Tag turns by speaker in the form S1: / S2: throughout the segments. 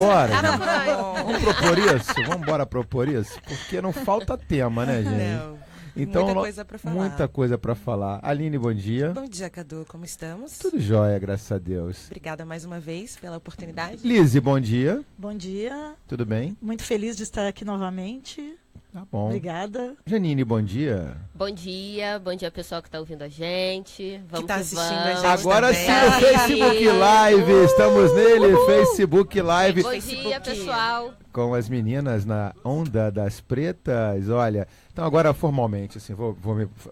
S1: Bora, gente. Vamos propor isso? Vamos embora propor isso? Porque não falta tema, né, gente?
S2: Não.
S1: Então,
S2: Muita coisa pra falar.
S1: Muita coisa pra falar. Aline, bom dia.
S2: Bom dia, Cadu. Como estamos?
S1: Tudo jóia, graças a Deus.
S2: Obrigada mais uma vez pela oportunidade.
S1: Lise, bom dia.
S3: Bom dia.
S1: Tudo bem?
S3: Muito feliz de estar aqui novamente.
S1: Tá bom.
S3: Obrigada.
S1: Janine, bom dia.
S4: Bom dia pessoal que tá ouvindo a gente. Vamos
S2: tá
S4: que
S2: assistindo
S4: vamos.
S2: a gente
S1: Agora
S2: também.
S1: sim, no Facebook Live. Estamos nele, Facebook Live.
S4: Bom dia, pessoal.
S1: Com as meninas na Onda das Pretas. Olha, então agora formalmente, assim,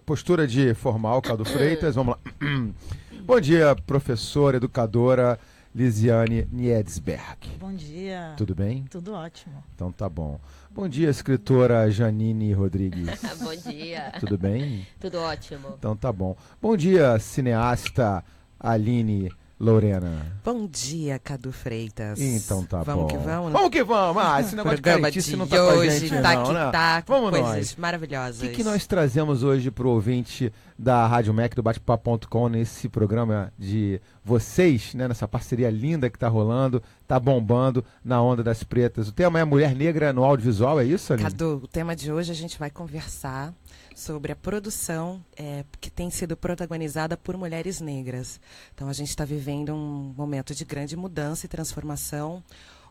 S1: postura de formal, Cadu Freitas, vamos lá. Bom dia, professora, educadora Lisiane Niedsberg.
S3: Bom dia.
S1: Tudo bem?
S3: Tudo ótimo.
S1: Então tá bom. Bom dia, escritora Janine Rodrigues.
S4: Bom dia.
S1: Tudo bem?
S4: Tudo ótimo.
S1: Então tá bom. Bom dia, cineasta Aline Lorena.
S2: Bom dia, Cadu Freitas.
S1: Então tá
S2: vamos
S1: bom.
S2: Que vamos, né?
S1: Vamos que vamos. Ah, esse negócio de
S2: Programa
S1: caretice
S2: de
S1: não tá com a
S2: hoje,
S1: gente
S2: tá
S1: não,
S2: que
S1: né?
S2: tá,
S1: Vamos
S2: coisas
S1: nós.
S2: maravilhosas.
S1: O que nós trazemos hoje pro ouvinte da Rádio Mac, do Batepapo.com, nesse programa de vocês, né, nessa parceria linda que tá rolando, tá bombando na Onda das Pretas. O tema é Mulher Negra no Audiovisual, é isso, Aline?
S2: Cadu, o tema de hoje a gente vai conversar sobre a produção que tem sido protagonizada por mulheres negras. Então a gente está vivendo um momento de grande mudança e transformação,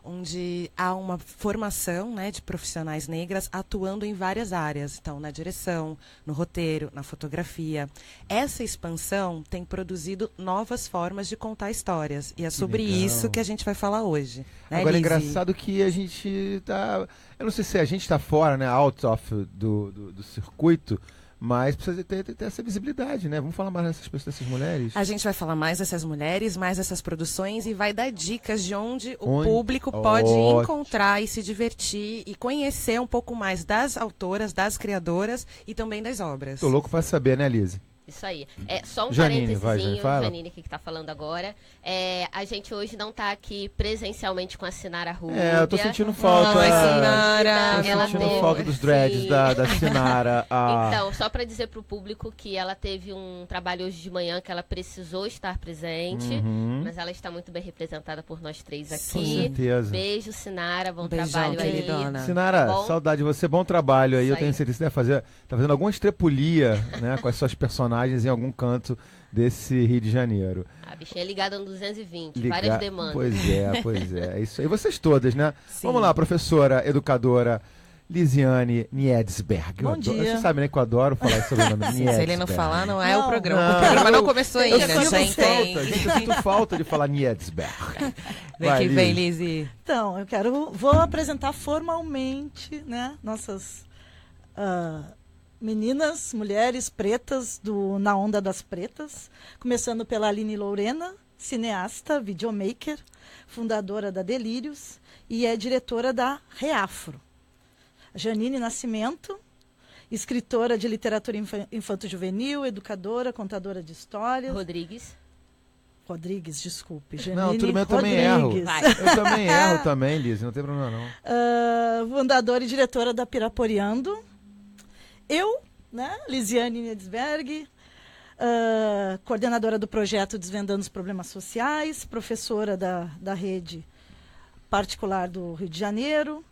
S2: onde há uma formação, né, de profissionais negras atuando em várias áreas. Então, na direção, no roteiro, na fotografia. Essa expansão tem produzido novas formas de contar histórias. E é sobre
S1: legal.
S2: isso que a gente vai falar hoje. Né,
S1: Agora é
S2: Lizzy?
S1: engraçado que a gente tá... Eu não sei se a gente tá fora, né, out of do circuito, mas precisa ter essa visibilidade, né? Vamos falar mais dessas mulheres?
S2: A gente vai falar mais dessas mulheres, mais dessas produções e vai dar dicas de onde o público pode
S1: Ótimo.
S2: encontrar e se divertir e conhecer um pouco mais das autoras, das criadoras e também das obras.
S1: Tô louco pra saber, né, Lise?
S4: Isso aí. É só um
S1: Janine, vai,
S4: parênteses,
S1: Janine, fala.
S4: Janine que tá falando agora. A gente hoje não tá aqui presencialmente com a Sinara Rúbia.
S1: Eu tô sentindo falta.
S2: Ai, Sinara.
S1: Tô
S4: Ela
S1: sentindo
S4: teve-
S1: falta dos dreads
S4: Sim.
S1: da Sinara.
S4: Então, só para dizer pro público que ela teve um trabalho hoje de manhã que ela precisou estar presente,
S1: Uhum.
S4: mas ela está muito bem representada por nós três
S1: Com
S4: aqui.
S1: certeza.
S4: Beijo, Sinara, bom
S2: Beijão,
S4: trabalho aí.
S2: queridona.
S1: Sinara,
S4: Bom.
S1: saudade de você, bom trabalho aí.
S4: Isso
S1: Eu tenho
S4: aí.
S1: certeza que você tá fazendo alguma estrepulia, né, com as suas personagens em algum canto desse Rio de Janeiro.
S4: A bichinha é ligada no 220,
S1: Liga-
S4: várias demandas.
S1: Pois é. É isso aí. Vocês todas, né?
S2: Sim.
S1: Vamos lá, professora, educadora Lisiane Niedsberg.
S3: Bom dia.
S1: Você sabe, né, que eu adoro falar sobre o nome
S2: Se ele não falar, não é
S3: Não.
S2: o programa.
S1: Não.
S2: O programa não começou
S1: Eu
S2: ainda,
S1: sinto
S2: já entende.
S1: falta, gente, eu sinto falta de falar Niedsberg.
S2: Vem
S1: Vai,
S2: que vem,
S1: Liz.
S2: Lizzy.
S3: Então, vou apresentar formalmente, né, nossas meninas, mulheres pretas Na Onda das Pretas, começando pela Aline Lorena, cineasta, videomaker, fundadora da Delírios e é diretora da Reafro. Janine Nascimento, escritora de literatura infanto-juvenil, educadora, contadora de histórias. Rodrigues, desculpe. Janine
S1: Não, tudo bem, eu também erro.
S3: Rodrigues.
S4: Vai.
S1: Eu também erro também, Liz, não tem problema não.
S3: Fundadora e diretora da Piraporeando. Eu, né, Lisiane Niedsberg, coordenadora do projeto Desvendando os Problemas Sociais, professora da rede particular do Rio de Janeiro,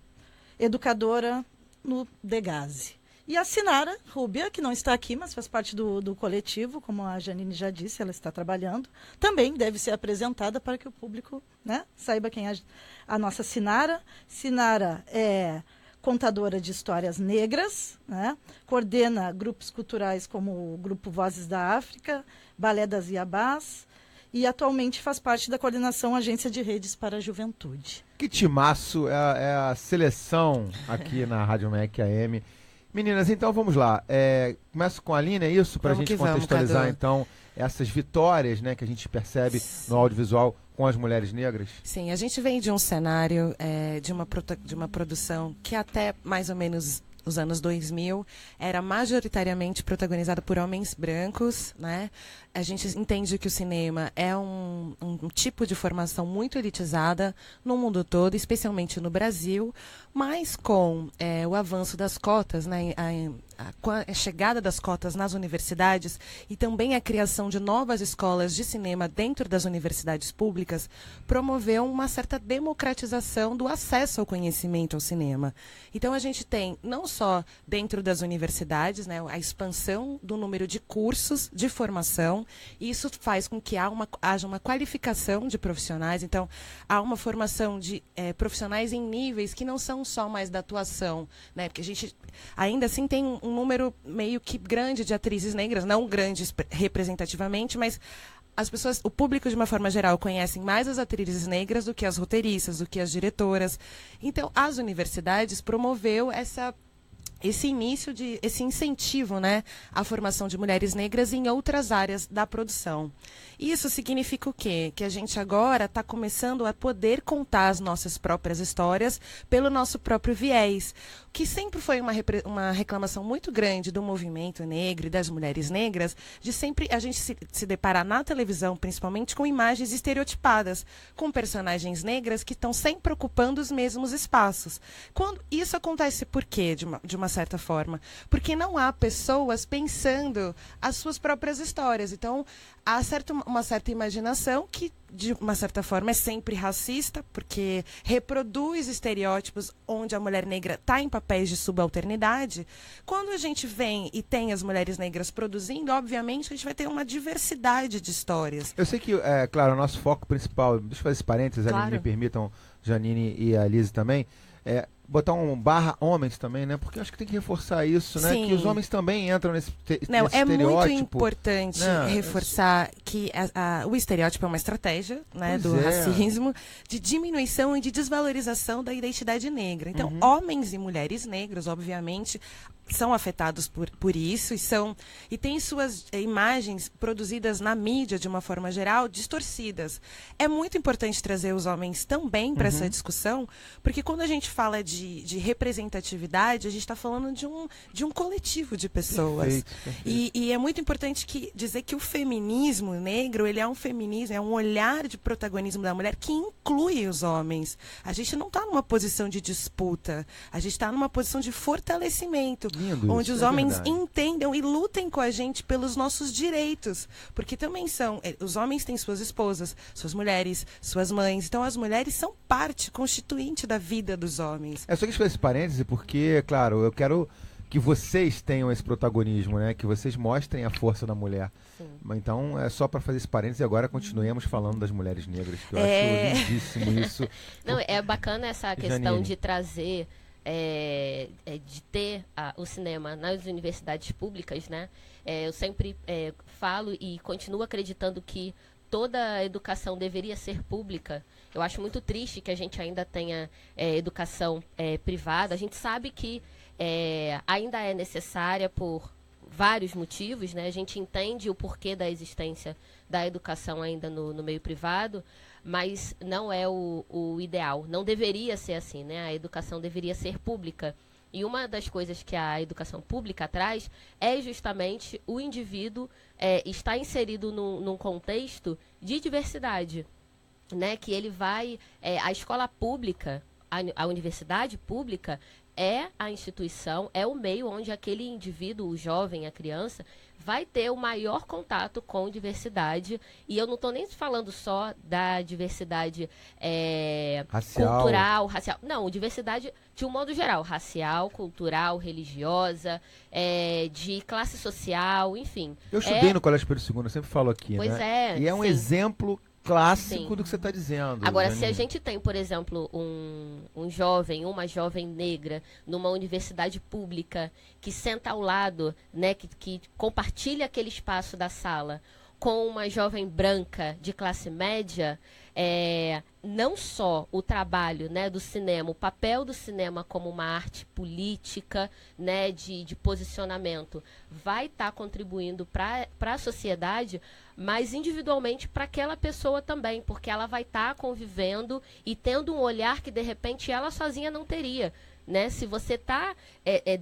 S3: educadora no Degase. E a Sinara Rúbia, que não está aqui, mas faz parte do coletivo, como a Janine já disse, ela está trabalhando, também deve ser apresentada para que o público, né, saiba quem é a nossa Sinara. Sinara é contadora de histórias negras, né, coordena grupos culturais como o Grupo Vozes da África, Balé das Iabás, e atualmente faz parte da coordenação Agência de Redes para a Juventude.
S1: Que timaço é a seleção aqui na Rádio Mac AM. Meninas, então vamos lá. Começo com a Aline, é isso? Para a
S2: Vamos
S1: gente
S2: que vamos,
S1: contextualizar,
S2: Cadu.
S1: então, essas vitórias, né, que a gente percebe no audiovisual com as mulheres negras.
S2: Sim, a gente vem de um cenário de uma produção que até mais ou menos os anos 2000 era majoritariamente protagonizada por homens brancos, né? A gente entende que o cinema é um tipo de formação muito elitizada no mundo todo, especialmente no Brasil, mas com o avanço das cotas, né, a chegada das cotas nas universidades e também a criação de novas escolas de cinema dentro das universidades públicas promoveu uma certa democratização do acesso ao conhecimento ao cinema. Então a gente tem não só dentro das universidades, né, a expansão do número de cursos de formação, e isso faz com que haja uma qualificação de profissionais. Então há uma formação de profissionais em níveis que não são só mais da atuação, né, porque a gente ainda assim tem um número meio que grande de atrizes negras, não grandes representativamente, mas as pessoas, o público de uma forma geral, conhecem mais as atrizes negras do que as roteiristas, do que as diretoras. Então, as universidades promoveu esse incentivo, né, à formação de mulheres negras em outras áreas da produção. Isso significa o quê? Que a gente agora está começando a poder contar as nossas próprias histórias pelo nosso próprio viés, que sempre foi uma reclamação muito grande do movimento negro e das mulheres negras, de sempre a gente se deparar na televisão, principalmente, com imagens estereotipadas, com personagens negras que estão sempre ocupando os mesmos espaços. Quando isso acontece por quê, de uma certa forma? Porque não há pessoas pensando as suas próprias histórias. Então, há uma certa imaginação que, de uma certa forma, é sempre racista, porque reproduz estereótipos onde a mulher negra está em papéis de subalternidade. Quando a gente vem e tem as mulheres negras produzindo, obviamente, a gente vai ter uma diversidade de histórias.
S1: Eu sei que, claro, o nosso foco principal, deixa eu fazer esse parênteses,
S2: Claro.
S1: me permitam, Janine e a Lise também, botar um / homens também, né? Porque eu acho que tem que reforçar isso, né?
S2: Sim.
S1: Que os homens também entram nesse
S2: Não,
S1: nesse
S2: é muito
S1: estereótipo.
S2: importante
S1: Né?
S2: reforçar que o estereótipo é uma estratégia, né,
S1: Pois
S2: do
S1: é.
S2: racismo, de diminuição e de desvalorização da identidade negra. Então,
S1: Uhum.
S2: homens e mulheres negros, obviamente, são afetados por isso e têm suas imagens produzidas na mídia, de uma forma geral, distorcidas. É muito importante trazer os homens também para essa discussão, porque quando a gente fala de representatividade, a gente está falando de um coletivo de pessoas.
S1: Perfeito.
S2: E é muito importante dizer que o feminismo negro, ele é um feminismo, é um olhar de protagonismo da mulher que inclui os homens. A gente não está numa posição de disputa, a gente está numa posição de fortalecimento,
S1: Lindo
S2: onde
S1: isso,
S2: os
S1: é
S2: homens
S1: verdade.
S2: entendam e lutem com a gente pelos nossos direitos. Porque também os homens têm suas esposas, suas mulheres, suas mães. Então as mulheres são parte constituinte da vida dos homens.
S1: É só que fazer esse parêntese porque, claro, eu quero que vocês tenham esse protagonismo, né? Que vocês mostrem a força da mulher.
S4: Sim.
S1: Então, é só para fazer esse parêntese e agora continuemos falando das mulheres negras, que eu acho lindíssimo isso.
S4: Não, é bacana essa questão
S1: Janine.
S4: de trazer, de ter o cinema nas universidades públicas, né? Eu sempre falo e continuo acreditando que toda a educação deveria ser pública. Eu acho muito triste que a gente ainda tenha educação privada. A gente sabe que ainda é necessária por vários motivos, né? A gente entende o porquê da existência da educação ainda no meio privado, mas não é o ideal. Não deveria ser assim, né? A educação deveria ser pública. E uma das coisas que a educação pública traz é justamente o indivíduo estar inserido num contexto de diversidade, né? Que ele vai... a escola pública, a universidade pública é a instituição, é o meio onde aquele indivíduo, o jovem, a criança, vai ter o maior contato com diversidade. E eu não estou nem falando só da diversidade
S1: Racial.
S4: cultural, racial. Não, diversidade de um modo geral. Racial, cultural, religiosa, de classe social, enfim.
S1: Eu estudei no Colégio Pedro II, eu sempre falo aqui,
S4: Pois
S1: né?
S4: é,
S1: E é um
S4: sim.
S1: exemplo clássico
S4: Sim.
S1: do que você está dizendo.
S4: Agora, se
S1: Janine.
S4: a gente tem, por exemplo, um jovem, uma jovem negra numa universidade pública que senta ao lado, né, que compartilha aquele espaço da sala com uma jovem branca de classe média, não só o trabalho, né, do cinema, o papel do cinema como uma arte política, né, de posicionamento, vai estar contribuindo para a sociedade, mas individualmente para aquela pessoa também, porque ela vai estar convivendo e tendo um olhar que, de repente, ela sozinha não teria. Né? Se você está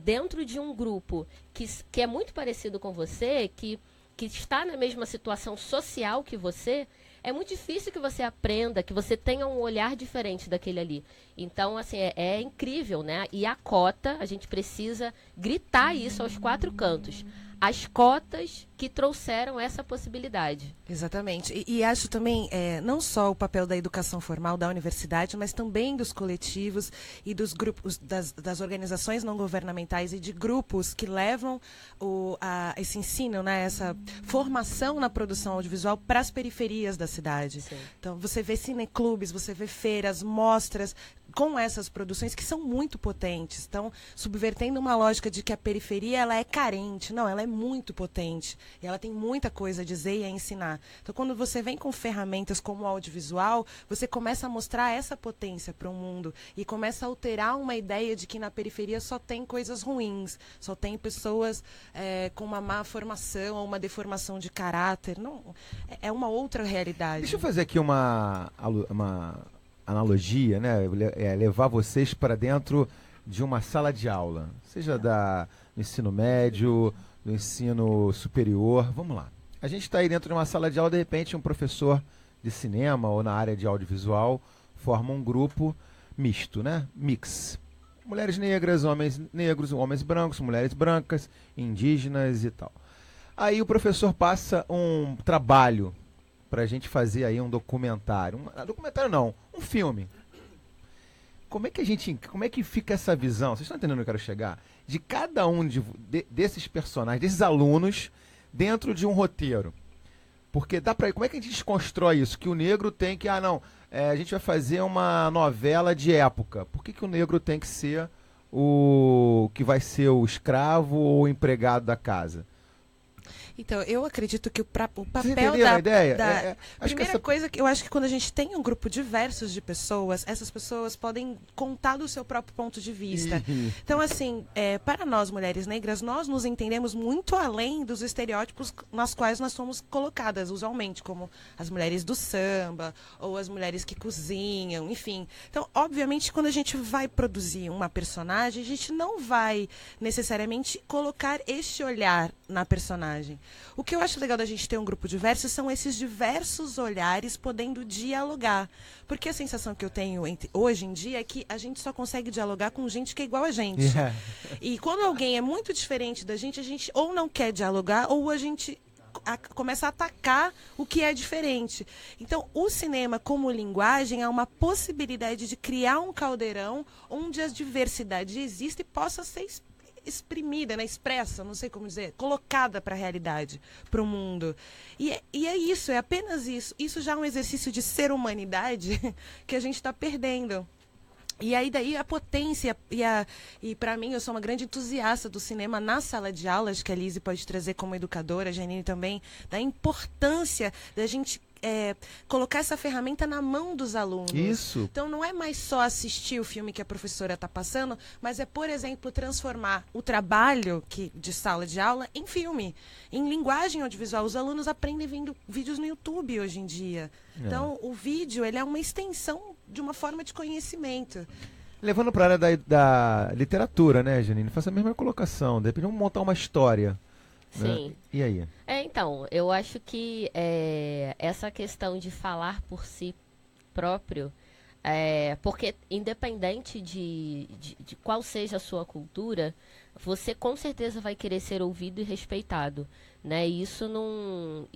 S4: dentro de um grupo que é muito parecido com você, que está na mesma situação social que você, é muito difícil que você aprenda, que você tenha um olhar diferente daquele ali. Então, assim, é incrível, né? E a cota, a gente precisa gritar isso aos 4 cantos. As cotas que trouxeram essa possibilidade.
S2: Exatamente. E acho também, não só o papel da educação formal da universidade, mas também dos coletivos e dos grupos, das organizações não governamentais e de grupos que levam esse ensino, né, essa formação na produção audiovisual para as periferias da cidade.
S4: Sim.
S2: Então, você vê cineclubes, você vê feiras, mostras com essas produções que são muito potentes. Estão subvertendo uma lógica de que a periferia ela é carente. Não, ela é muito potente. E ela tem muita coisa a dizer e a ensinar. Então, quando você vem com ferramentas como o audiovisual, você começa a mostrar essa potência para o mundo e começa a alterar uma ideia de que na periferia só tem coisas ruins, só tem pessoas com uma má formação ou uma deformação de caráter. Não, é uma outra realidade.
S1: Deixa eu fazer aqui uma analogia, né? Levar vocês para dentro de uma sala de aula, seja do ensino médio, do ensino superior. Vamos lá. A gente está aí dentro de uma sala de aula, de repente um professor de cinema ou na área de audiovisual forma um grupo misto, né? Mix. Mulheres negras, homens negros, homens brancos, mulheres brancas, indígenas e tal. Aí o professor passa um trabalho para a gente fazer aí um documentário. Documentário não, um filme. Como é que fica essa visão? Vocês estão entendendo onde eu quero chegar? De cada um desses personagens, desses alunos, dentro de um roteiro. Porque como é que a gente desconstrói isso? Que o negro tem que, a gente vai fazer uma novela de época. Por que o negro tem que ser o que vai ser o escravo ou o empregado da casa?
S2: Então, eu acredito que o papel
S1: a ideia?
S2: Primeira coisa, que eu acho que quando a gente tem um grupo diverso de pessoas, essas pessoas podem contar do seu próprio ponto de vista. Então, assim, para nós, mulheres negras, nós nos entendemos muito além dos estereótipos nas quais nós somos colocadas, usualmente, como as mulheres do samba, ou as mulheres que cozinham, enfim. Então, obviamente, quando a gente vai produzir uma personagem, a gente não vai necessariamente colocar este olhar na personagem. O que eu acho legal da gente ter um grupo diverso são esses diversos olhares podendo dialogar. Porque a sensação que eu tenho hoje em dia é que a gente só consegue dialogar com gente que é igual a gente. Yeah. E quando alguém é muito diferente da gente ou não quer dialogar, ou a gente começa a atacar o que é diferente. Então, o cinema como linguagem é uma possibilidade de criar um caldeirão onde a diversidade existe e possa ser exprimida, né, expressa, não sei como dizer, colocada para a realidade, para o mundo. E é isso, é apenas isso. Isso já é um exercício de ser humanidade que a gente está perdendo. E aí daí a potência, e para mim, eu sou uma grande entusiasta do cinema na sala de aulas, que a Lise pode trazer como educadora, a Janine também, da importância da gente colocar essa ferramenta na mão dos alunos.
S1: Isso.
S2: Então não é mais só assistir o filme que a professora está passando, mas é, por exemplo, transformar o trabalho de sala de aula em filme, em linguagem audiovisual. Os alunos aprendem vendo vídeos no YouTube hoje em dia. Então o vídeo ele é uma extensão de uma forma de conhecimento.
S1: Levando para a área da literatura, né, Janine? Faça a mesma colocação. De repente vamos montar uma história.
S4: Sim.
S1: Né? E aí?
S4: Então, eu acho que essa questão de falar por si próprio, porque independente de qual seja a sua cultura, você com certeza vai querer ser ouvido e respeitado, né? E isso não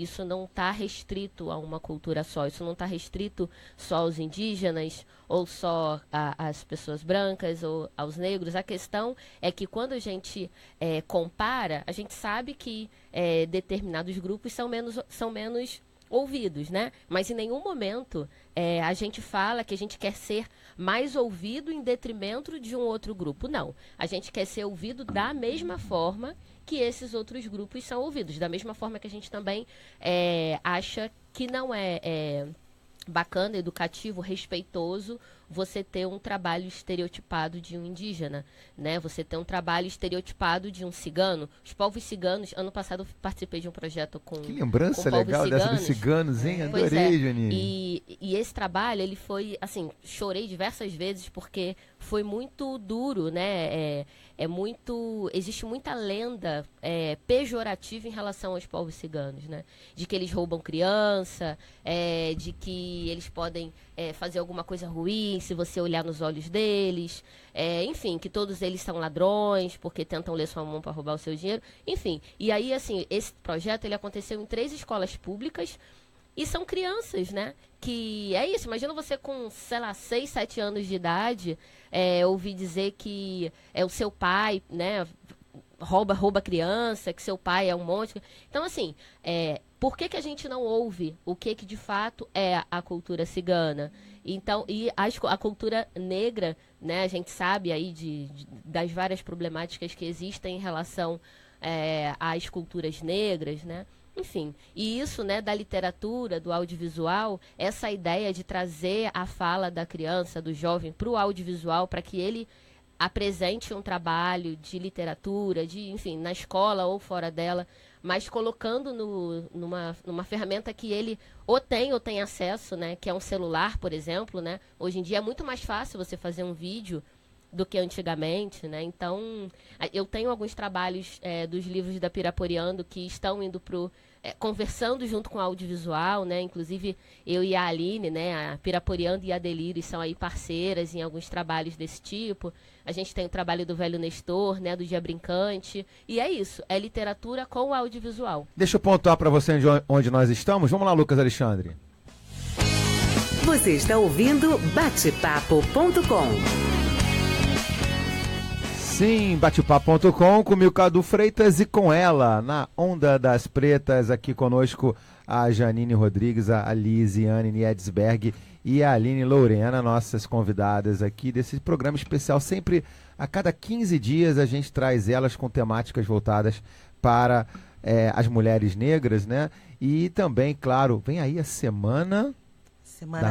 S4: está restrito a uma cultura só, isso não está restrito só aos indígenas ou só às pessoas brancas ou aos negros. A questão é que quando a gente compara, a gente sabe que determinados grupos são menos ouvidos, né? Mas em nenhum momento a gente fala que a gente quer ser mais ouvido em detrimento de um outro grupo. Não. A gente quer ser ouvido da mesma forma que esses outros grupos são ouvidos. Da mesma forma que a gente também acha que não é bacana, educativo, respeitoso você ter um trabalho estereotipado de um indígena, né? Você ter um trabalho estereotipado de um cigano. Os povos ciganos, ano passado eu participei de um projeto com
S1: Que lembrança
S4: com
S1: legal
S4: ciganos.
S1: dessa dos ciganos, hein?
S4: Pois
S1: Adorei, Janine.
S4: E esse trabalho, ele foi, assim, chorei diversas vezes porque foi muito duro, né? Existe muita lenda pejorativa em relação aos povos ciganos, né? De que eles roubam criança, de que eles podem fazer alguma coisa ruim, ruim se você olhar nos olhos deles, enfim, que todos eles são ladrões, porque tentam ler sua mão para roubar o seu dinheiro, enfim. E aí, assim, esse projeto, ele aconteceu em 3 escolas públicas, e são crianças, né? Que é isso, imagina você com, sei lá, 6, 7 anos de idade, ouvir dizer que o seu pai, né, rouba criança, que seu pai é um monte. Então, assim, por que a gente não ouve o que de fato é a cultura cigana? Então, e a cultura negra, né, a gente sabe aí das várias problemáticas que existem em relação às culturas negras, né? Enfim, e isso, né, da literatura, do audiovisual, essa ideia de trazer a fala da criança, do jovem, para o audiovisual, para que ele apresente um trabalho de literatura, enfim, na escola ou fora dela, mas colocando numa ferramenta que ele ou tem acesso, né, que é um celular, por exemplo, né? Hoje em dia é muito mais fácil você fazer um vídeo do que antigamente, né? Então, eu tenho alguns trabalhos dos livros da Piraporeando que estão indo conversando junto com o audiovisual, né? Inclusive, eu e a Aline, né? A Piraporeando e a Delírio são aí parceiras em alguns trabalhos desse tipo. A gente tem o trabalho do Velho Nestor, né? Do Dia Brincante. E é isso, é literatura com o audiovisual.
S1: Deixa eu pontuar para você onde nós estamos. Vamos lá, Lucas Alexandre.
S5: Você está ouvindo Batepapo.com.
S1: Sim, batepapo.com, comigo Cadu Freitas e com ela, na Onda das Pretas, aqui conosco a Janine Rodrigues, a Lisiane Niedsberg e a Aline Lorena, nossas convidadas aqui desse programa especial. Sempre, a cada 15 dias, a gente traz elas com temáticas voltadas para as mulheres negras, né? E também, claro, vem aí a Semana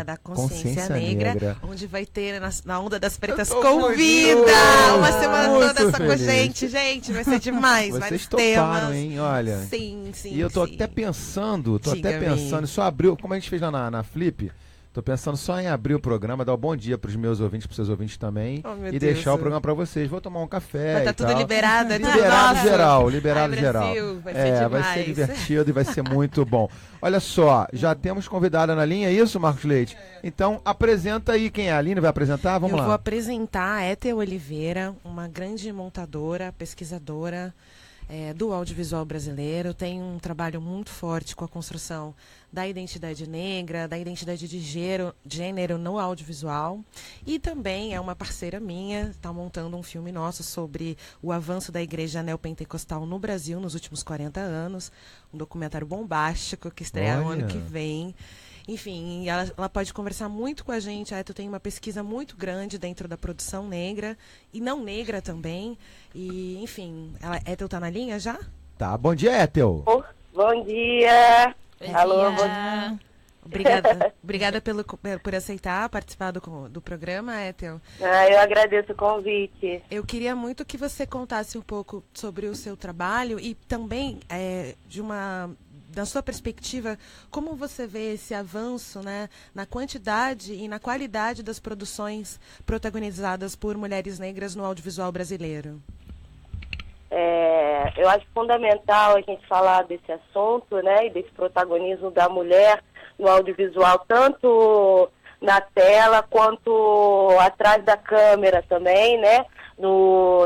S2: da Consciência Negra, onde vai ter na Onda das Pretas
S1: Convida!
S2: Uma semana toda só com a gente. Gente, vai ser demais.
S1: Vocês toparam,
S2: temas.
S1: Hein? Olha.
S2: Sim.
S1: E eu tô até pensando, só abriu, como a gente fez lá na Flip, tô pensando só em abrir o programa, dar um bom dia pros meus ouvintes, pros seus ouvintes também, e deixar o programa pra vocês. Vou tomar um café.
S2: Vai estar tudo liberado.
S1: Liberado geral.
S2: Brasil, vai ser demais.
S1: Vai ser divertido e vai ser muito bom. Olha só, já temos convidada na linha, é isso, Marcos Leite? Então, apresenta aí quem é. A Aline vai apresentar? Vamos lá.
S2: Eu vou apresentar a Ethel Oliveira, uma grande montadora, pesquisadora do audiovisual brasileiro. Tem um trabalho muito forte com a construção da identidade negra, da identidade de gênero no audiovisual. E também é uma parceira minha, está montando um filme nosso sobre o avanço da igreja neopentecostal no Brasil nos últimos 40 anos. Um documentário bombástico que estreia no ano que vem. Enfim, ela pode conversar muito com a gente. A Ethel tem uma pesquisa muito grande dentro da produção negra e não negra também. E, enfim, Ethel tá na linha já?
S1: Tá, bom dia, Ethel.
S6: Bom dia.
S4: Alô,
S6: bom dia.
S2: Obrigada por aceitar participar do programa, Ethel.
S6: Eu agradeço o convite.
S2: Eu queria muito que você contasse um pouco sobre o seu trabalho e também da sua perspectiva, como você vê esse avanço, né, na quantidade e na qualidade das produções protagonizadas por mulheres negras no audiovisual brasileiro?
S6: Eu acho fundamental a gente falar desse assunto, né, e desse protagonismo da mulher no audiovisual, tanto na tela quanto atrás da câmera também, né,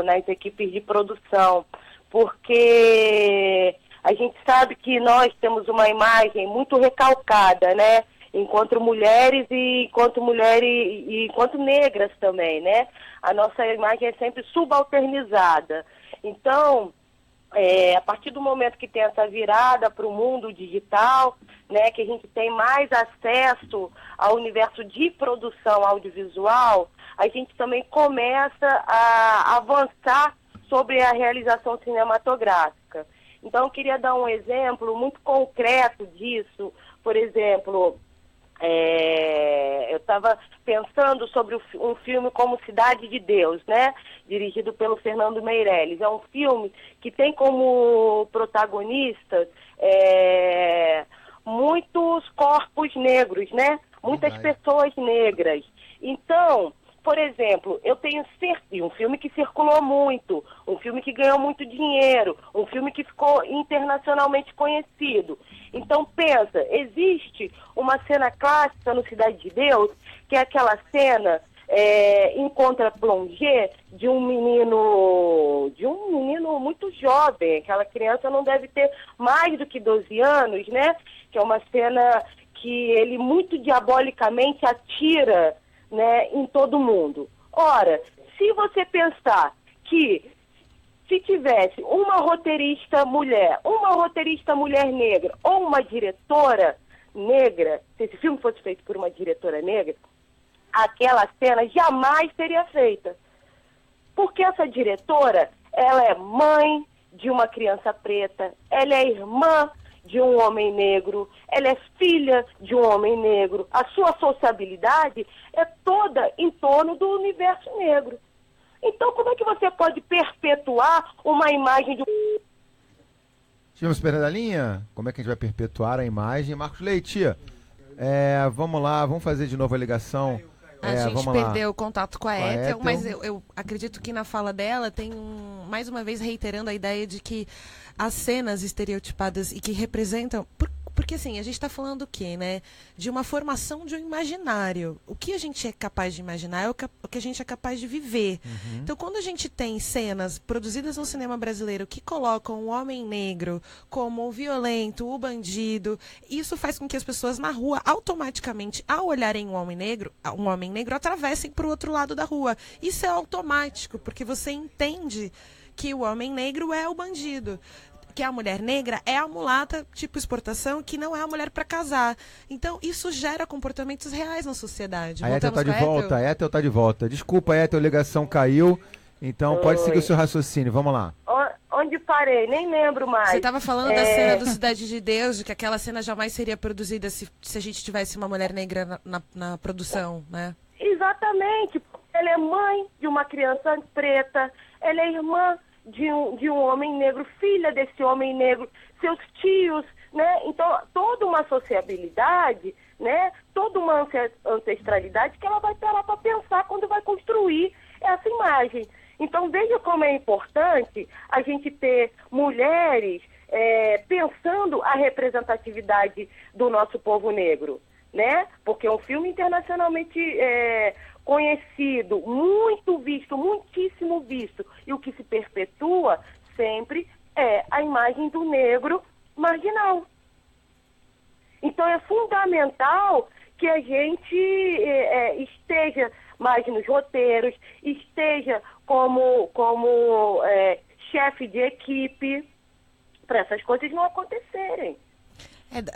S6: nas equipes de produção, porque a gente sabe que nós temos uma imagem muito recalcada, né, enquanto mulheres e enquanto negras também, né, a nossa imagem é sempre subalternizada. Então, a partir do momento que tem essa virada para o mundo digital, né, que a gente tem mais acesso ao universo de produção audiovisual, a gente também começa a avançar sobre a realização cinematográfica. Então, eu queria dar um exemplo muito concreto disso. Por exemplo, eu estava pensando sobre um filme como Cidade de Deus, né? Dirigido pelo Fernando Meirelles. É um filme que tem como protagonistas muitos corpos negros, né? Muitas pessoas negras. Então, por exemplo, eu tenho certeza, um filme que circulou muito, um filme que ganhou muito dinheiro, um filme que ficou internacionalmente conhecido. Então, pensa, existe uma cena clássica no Cidade de Deus, que é aquela cena encontra plongé de um menino muito jovem. Aquela criança não deve ter mais do que 12 anos, né? Que é uma cena que ele muito diabolicamente atira, né, em todo mundo. Ora, se você pensar que se tivesse uma roteirista mulher negra ou uma diretora negra, se esse filme fosse feito por uma diretora negra, aquela cena jamais seria feita. Porque essa diretora, ela é mãe de uma criança preta, ela é irmã de um homem negro, ela é filha de um homem negro. A sua sociabilidade é toda em torno do universo negro. Então, como é que você pode perpetuar uma imagem de...
S1: Tivemos perda da linha? Como é que a gente vai perpetuar a imagem? Marcos Leite, vamos lá, vamos fazer de novo a ligação.
S2: A gente perdeu o contato com a Ethel, mas
S1: Ethel.
S2: eu acredito que na fala dela tem, mais uma vez, reiterando a ideia de que as cenas estereotipadas e que representam... Porque assim, a gente está falando o quê, né? De uma formação de um imaginário. O que a gente é capaz de imaginar é o que a gente é capaz de viver. Então, quando a gente tem cenas produzidas no cinema brasileiro que colocam o homem negro como o violento, o bandido, isso faz com que as pessoas na rua, automaticamente, ao olharem um homem negro atravessem para o outro lado da rua. Isso é automático, porque você entende que o homem negro é o bandido, que a mulher negra é a mulata tipo exportação, que não é a mulher para casar. Então, isso gera comportamentos reais na sociedade.
S1: A Ethel
S2: Voltamos
S1: tá de
S2: com a
S1: volta, a Ethel tá de volta. Desculpa, Ethel, a ligação caiu, então pode seguir o seu raciocínio, vamos lá.
S6: Onde parei? Nem lembro mais.
S2: Você estava falando da cena do Cidade de Deus, de que aquela cena jamais seria produzida se a gente tivesse uma mulher negra na produção, né?
S6: Exatamente. Ela é mãe de uma criança preta, ela é irmã de um homem negro, filha desse homem negro, seus tios, né? Então, toda uma sociabilidade, né? Toda uma ancestralidade que ela vai parar para pensar quando vai construir essa imagem. Então, veja como é importante a gente ter mulheres pensando a representatividade do nosso povo negro, né? Porque é um filme internacionalmente conhecido, muito visto, muitíssimo visto, e o que se perpetua sempre é a imagem do negro marginal. Então é fundamental que a gente esteja mais nos roteiros, esteja como chefe de equipe, para essas coisas não acontecerem.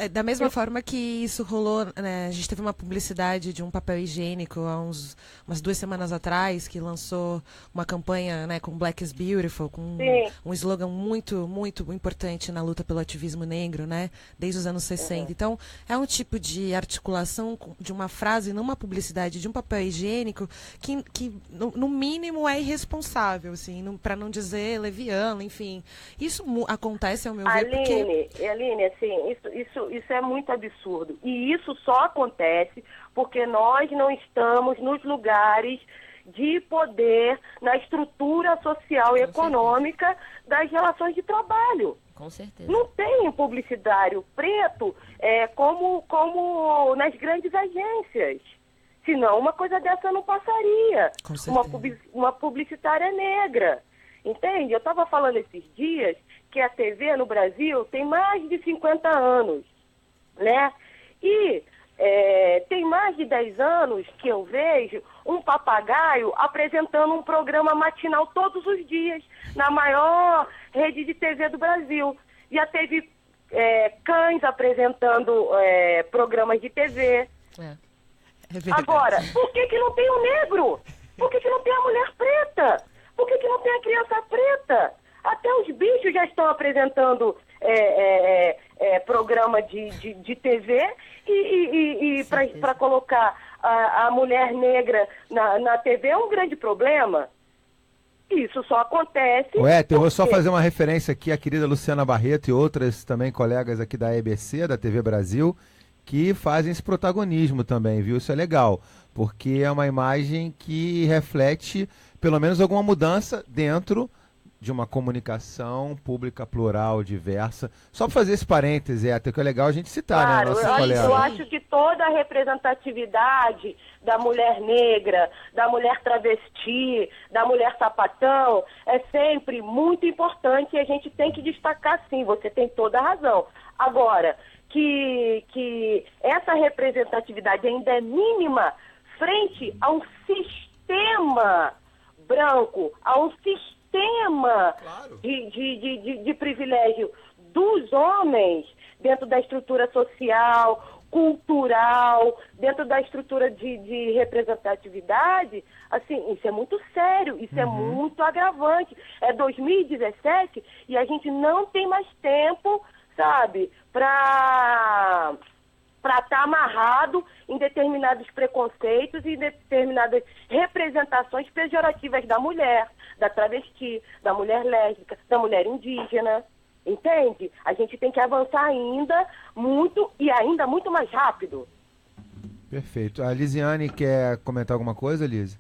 S2: Da mesma forma que isso rolou, né? A gente teve uma publicidade de um papel higiênico há umas 2 semanas atrás, que lançou uma campanha, né, com Black is Beautiful, com um slogan muito, muito importante na luta pelo ativismo negro, né, desde os anos 60. Então, é um tipo de articulação de uma frase numa publicidade de um papel higiênico que no mínimo, é irresponsável, assim, para não dizer leviano, enfim. Isso acontece, ao meu ver, porque...
S6: Aline, assim, isso é muito absurdo. E isso só acontece porque nós não estamos nos lugares de poder, na estrutura social e econômica das relações de trabalho.
S4: Com certeza.
S6: Não tem um publicitário preto como nas grandes agências. Senão uma coisa dessa não passaria. Uma publicitária negra. Entende? Eu estava falando esses dias que a TV no Brasil tem mais de 50 anos, né? E tem mais de 10 anos que eu vejo um papagaio apresentando um programa matinal todos os dias, na maior rede de TV do Brasil. Já teve cães apresentando programas de TV. Agora, por que não tem o negro? Por que não tem a mulher preta? Por que não tem a criança preta? Até os bichos já estão apresentando programa de TV e para colocar a mulher negra na TV é um grande problema. Isso só acontece...
S1: Eu vou só fazer uma referência aqui à querida Luciana Barreto e outras também colegas aqui da EBC, da TV Brasil, que fazem esse protagonismo também, viu? Isso é legal, porque é uma imagem que reflete pelo menos alguma mudança dentro de uma comunicação pública plural, diversa. Só para fazer esse parêntese, até que é legal a gente citar,
S6: Claro,
S1: né, nossos colegas.
S6: eu acho que toda a representatividade da mulher negra, da mulher travesti, da mulher sapatão, é sempre muito importante e a gente tem que destacar sim, você tem toda a razão. Agora, que essa representatividade ainda é mínima frente a um sistema branco, a um sistema de privilégio dos homens dentro da estrutura social, cultural, dentro da estrutura de representatividade, assim, isso é muito sério, isso é muito agravante. É 2017 e a gente não tem mais tempo, sabe, para estar amarrado em determinados preconceitos e determinadas representações pejorativas da mulher, da travesti, da mulher lésbica, da mulher indígena. Entende? A gente tem que avançar ainda muito e ainda muito mais rápido.
S1: Perfeito. A Lisiane quer comentar alguma coisa, Lise?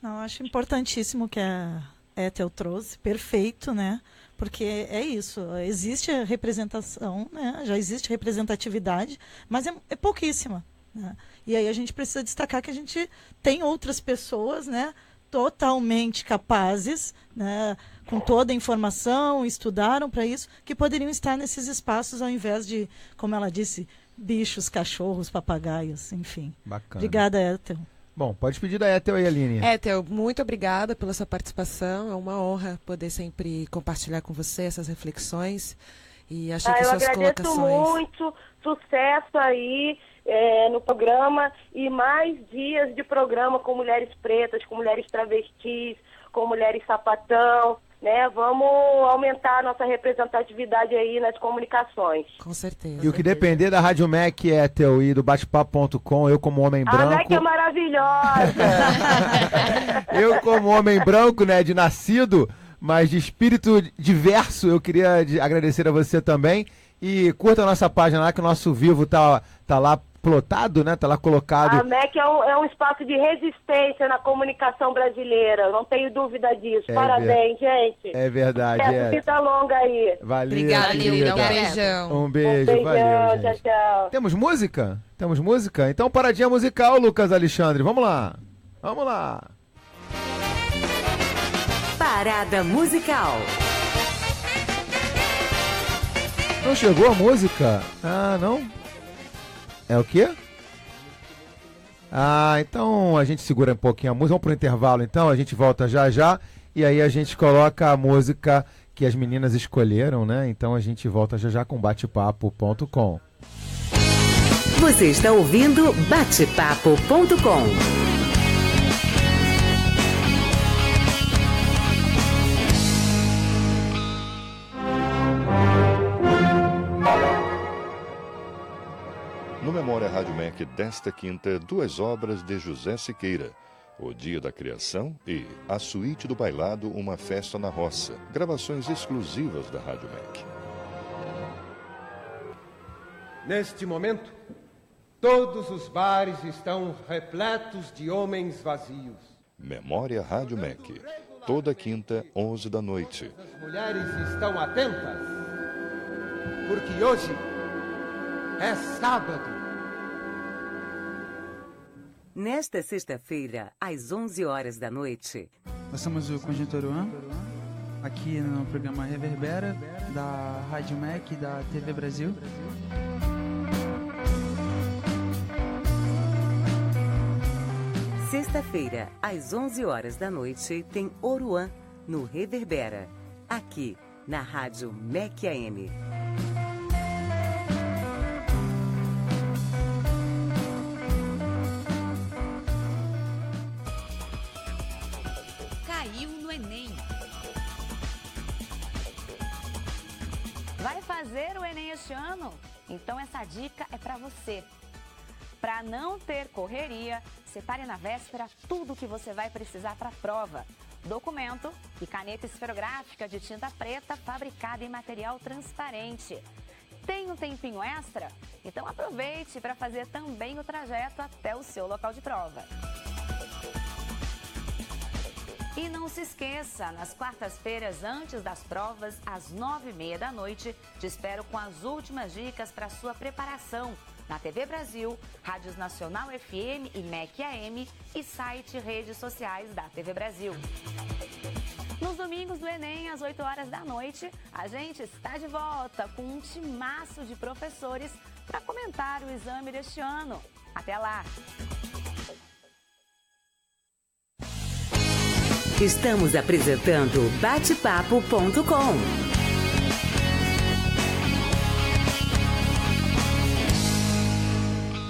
S3: Não, acho importantíssimo que a Ethel trouxe, perfeito, né? Porque é isso, existe a representação, né? Já existe representatividade, mas é pouquíssima, né? E aí a gente precisa destacar que a gente tem outras pessoas, né? Totalmente capazes, né? Com toda a informação, estudaram para isso, que poderiam estar nesses espaços ao invés de, como ela disse, bichos, cachorros, papagaios, enfim.
S1: Bacana.
S3: Obrigada, Ethel.
S1: Bom, pode pedir da Ethel e Aline.
S2: Ethel, muito obrigada pela sua participação. É uma honra poder sempre compartilhar com você essas reflexões. E achei que
S6: eu
S2: suas
S6: agradeço
S2: colocações...
S6: muito, sucesso aí no programa e mais dias de programa com mulheres pretas, com mulheres travestis, com mulheres sapatão, né? Vamos aumentar a nossa representatividade aí nas comunicações.
S2: Com certeza.
S1: E o que depender da Rádio MEC, Ethel, e do batepapo.com, eu como homem branco...
S6: A MEC é maravilhosa!
S1: Eu como homem branco, né, de nascido, mas de espírito diverso, eu queria agradecer a você também. E curta a nossa página lá, que o nosso vivo tá lá plotado, né? Tá lá colocado.
S6: A MEC é um espaço de resistência na comunicação brasileira, não tenho dúvida disso. Parabéns, gente.
S1: É verdade.
S6: Vida longa aí.
S1: Valeu,
S2: obrigada,
S1: querida.
S2: linda. Um beijão.
S1: Um beijo,
S6: beijão,
S1: valeu, gente.
S6: tchau.
S1: Temos música? Temos música? Então, paradinha musical, Lucas Alexandre. Vamos lá. Vamos lá.
S5: Parada musical.
S1: Não chegou a música? Ah, não? É o quê? Ah, então a gente segura um pouquinho a música. Vamos pro intervalo, então. A gente volta já já. E aí a gente coloca a música que as meninas escolheram, né? Então a gente volta já já com batepapo.com.
S5: Você está ouvindo batepapo.com.
S7: No Memória Rádio MEC desta quinta, 2 obras de José Siqueira. O Dia da Criação e A Suíte do Bailado, uma festa na roça. Gravações exclusivas da Rádio MEC.
S8: Neste momento, todos os bares estão repletos de homens vazios.
S7: Memória Rádio MEC. Toda quinta, 11 da noite.
S8: As mulheres estão atentas, porque hoje é sábado.
S5: Nesta sexta-feira, às 11 horas da noite.
S9: Nós somos o Conjunto Oruan, aqui no programa Reverbera, da Rádio MEC e da TV Brasil.
S5: Sexta-feira, às 11 horas da noite, tem Oruan, no Reverbera, aqui na Rádio MEC AM.
S10: Caiu no Enem. Vai fazer o Enem este ano? Então essa dica é para você. Para não ter correria, separe na véspera tudo o que você vai precisar para a prova. Documento e caneta esferográfica de tinta preta fabricada em material transparente. Tem um tempinho extra? Então aproveite para fazer também o trajeto até o seu local de prova. E não se esqueça, nas quartas-feiras, antes das provas, às 9h30 da noite, te espero com as últimas dicas para sua preparação na TV Brasil, Rádios Nacional FM e MEC AM e site e redes sociais da TV Brasil. Nos domingos do Enem, às 8 horas da noite, a gente está de volta com um timaço de professores para comentar o exame deste ano. Até lá!
S5: Estamos apresentando Bate-Papo.com.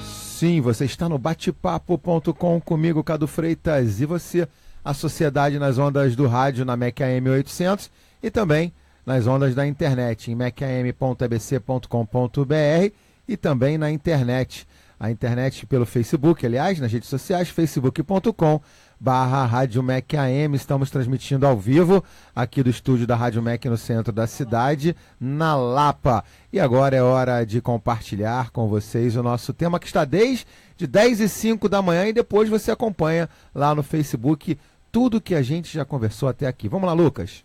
S1: Sim, você está no Bate-Papo.com comigo, Cadu Freitas, e você, a Sociedade nas ondas do rádio na MEC AM 800 e também nas ondas da internet em mecam.abc.com.br e também na internet. A internet pelo Facebook, aliás, nas redes sociais, facebook.com/Rádio MEC AM. Estamos transmitindo ao vivo aqui do estúdio da Rádio MEC no centro da cidade, na Lapa. E agora é hora de compartilhar com vocês o nosso tema que está desde 10h05 da manhã e depois você acompanha lá no Facebook tudo que a gente já conversou até aqui. Vamos lá, Lucas.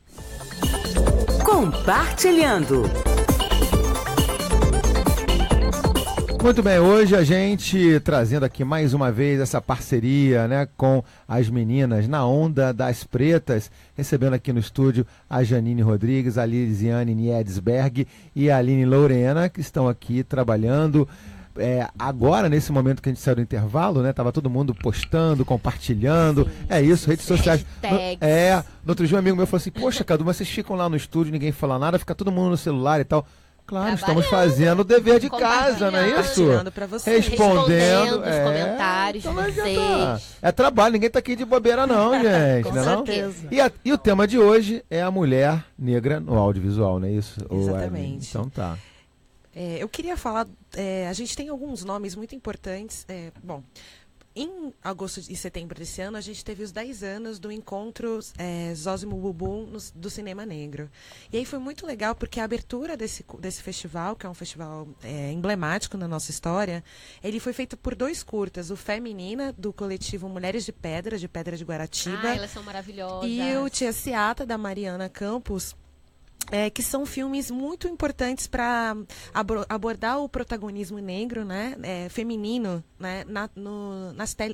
S5: Compartilhando.
S1: Muito bem, hoje a gente trazendo aqui mais uma vez essa parceria, né, com as meninas na Onda das Pretas, recebendo aqui no estúdio a Janine Rodrigues, a Lisiane Niedsberg e a Aline Lorena, que estão aqui trabalhando. Agora, nesse momento que a gente saiu do intervalo, né, tava todo mundo postando, compartilhando, redes sociais. No outro dia um amigo meu falou assim, poxa, Cadu, mas vocês ficam lá no estúdio, ninguém fala nada, fica todo mundo no celular e tal. Claro, estamos fazendo o dever de casa, não é isso? Respondendo
S4: os comentários de vocês.
S1: É trabalho, ninguém tá aqui de bobeira não, gente.
S3: Com certeza.
S1: E o tema de hoje é a mulher negra no audiovisual, não é isso?
S2: Exatamente.
S1: Então tá.
S2: Eu queria falar, a gente tem alguns nomes muito importantes. Em agosto e setembro desse ano, a gente teve os 10 anos do encontro Zósimo Bumbum do Cinema Negro. E aí foi muito legal, porque a abertura desse festival, que é um festival emblemático na nossa história, ele foi feito por 2 curtas. O Feminina, do coletivo Mulheres de Pedra de Guaratiba.
S4: Elas são maravilhosas.
S2: E o Tia Ciata, da Mariana Campos. Que são filmes muito importantes para abordar o protagonismo negro, né, feminino, né,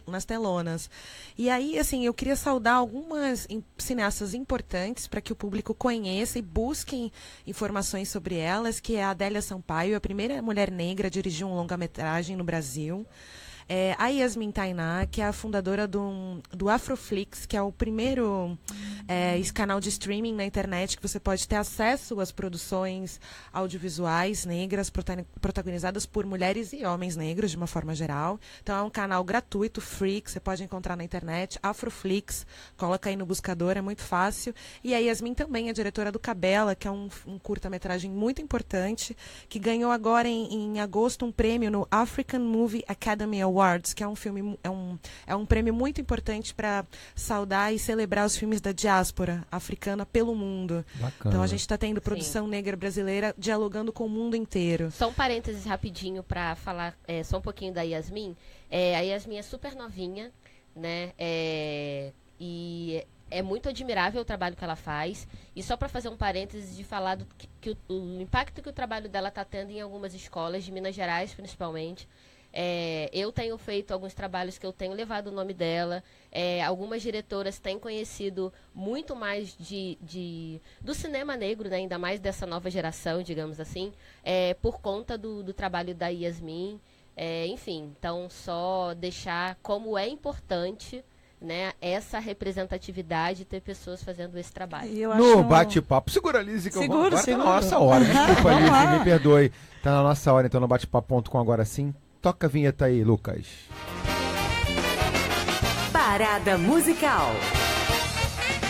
S2: nas telonas. E aí, assim, eu queria saudar algumas cineastas importantes para que o público conheça e busquem informações sobre elas, que é a Adélia Sampaio, a primeira mulher negra a dirigir um longa-metragem no Brasil. A Yasmin Tainá, que é a fundadora do Afroflix, que é o primeiro canal de streaming na internet que você pode ter acesso às produções audiovisuais negras protagonizadas por mulheres e homens negros, de uma forma geral. Então é um canal gratuito, free, que você pode encontrar na internet, Afroflix, coloca aí no buscador, é muito fácil. E a Yasmin também é diretora do Cabela, que é um curta-metragem muito importante, que ganhou agora em agosto um prêmio no African Movie Academy Awards, que é um filme, é um prêmio muito importante para saudar e celebrar os filmes da diáspora africana pelo mundo.
S1: Bacana.
S2: Então a gente está tendo produção negra brasileira dialogando com o mundo inteiro.
S4: Só um parênteses rapidinho para falar só um pouquinho da Yasmin. A Yasmin é super novinha, né? E é muito admirável o trabalho que ela faz. E só para fazer um parênteses de falar o impacto que o trabalho dela está tendo em algumas escolas de Minas Gerais, principalmente. Eu tenho feito alguns trabalhos que eu tenho levado o nome dela. Algumas diretoras têm conhecido muito mais do cinema negro, né, ainda mais dessa nova geração, digamos assim, por conta do trabalho da Yasmin. Enfim, então só deixar como é importante, né, essa representatividade, ter pessoas fazendo esse trabalho.
S1: No bate-papo, segura a Lizy, que agora tá na nossa hora. Desculpa, Lizy, me perdoe. Tá na nossa hora, então, no bate-papo.com agora sim. Toca a vinheta aí, Lucas.
S5: Parada musical.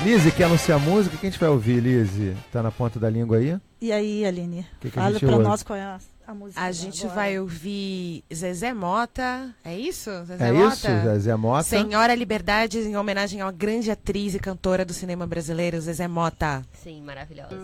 S1: Lizy, quer anunciar a música? Quem a gente vai ouvir, Lizy? Tá na ponta da língua aí?
S3: E aí, Aline?
S1: Fala
S3: pra nós qual é a música.
S2: A gente vai ouvir Zezé Mota. É isso?
S1: Zezé Mota.
S2: Senhora Liberdade, em homenagem a uma grande atriz e cantora do cinema brasileiro, Zezé Mota.
S4: Sim, maravilhosa.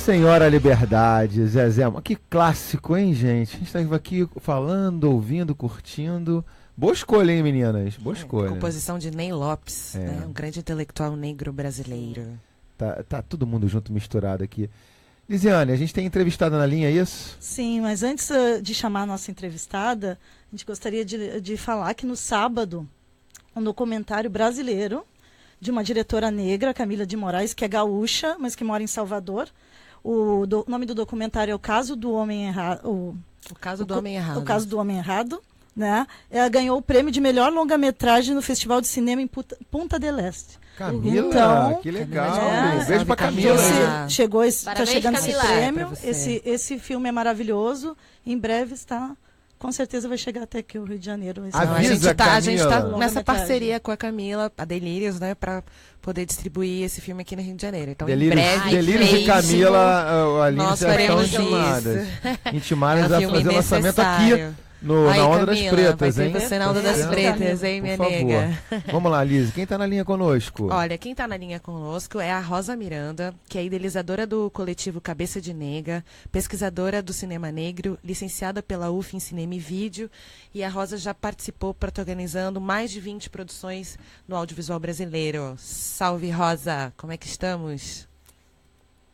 S1: Senhora Liberdade, Zezé. Que clássico, hein, gente? A gente estava aqui falando, ouvindo, curtindo. Boa escolha, hein, meninas? Boa escolha.
S2: Composição de Ney Lopes, né? Um grande intelectual negro brasileiro.
S1: Tá todo mundo junto, misturado aqui. Lisiane, a gente tem entrevistada na linha, é isso?
S3: Sim, mas antes de chamar a nossa entrevistada, a gente gostaria de falar que no sábado, um documentário brasileiro de uma diretora negra, Camila de Moraes, que é gaúcha, mas que mora em Salvador. O nome do documentário é O Caso do Homem Errado.
S2: O Caso do Homem Errado.
S3: O Caso do Homem Errado, né? Ela ganhou o prêmio de melhor longa-metragem no Festival de Cinema em Punta del Este.
S1: Camila,
S3: então,
S1: que legal.
S3: Beijo
S1: pra Camila.
S3: Está chegando esse prêmio.
S2: Camila.
S3: Esse filme é maravilhoso. Em breve está... Com certeza vai chegar até aqui o Rio de Janeiro.
S1: Avisa,
S2: a gente tá
S1: Camila.
S2: nessa parceria com a Camila, a Delírios, né, para poder distribuir esse filme aqui no Rio de Janeiro. Então, em breve,
S1: Delírios e Camila, Aline,
S2: nós
S1: já estão
S2: faremos
S1: intimadas. Intimadas
S2: É um
S1: a
S2: filme
S1: fazer o lançamento aqui
S2: necessário.
S1: na Onda das
S2: Camila,
S1: Pretas,
S2: vai
S1: hein?
S2: ter você na Onda das Pretas, hein, minha
S1: Por favor.
S2: nega?
S1: Vamos lá, Liz, quem tá na linha conosco?
S2: Olha, quem está na linha conosco é a Rosa Miranda, que é idealizadora do coletivo Cabeça de Nega, pesquisadora do cinema negro, licenciada pela UF em Cinema e Vídeo, e a Rosa já participou protagonizando mais de 20 produções no audiovisual brasileiro. Salve, Rosa! Como é que estamos?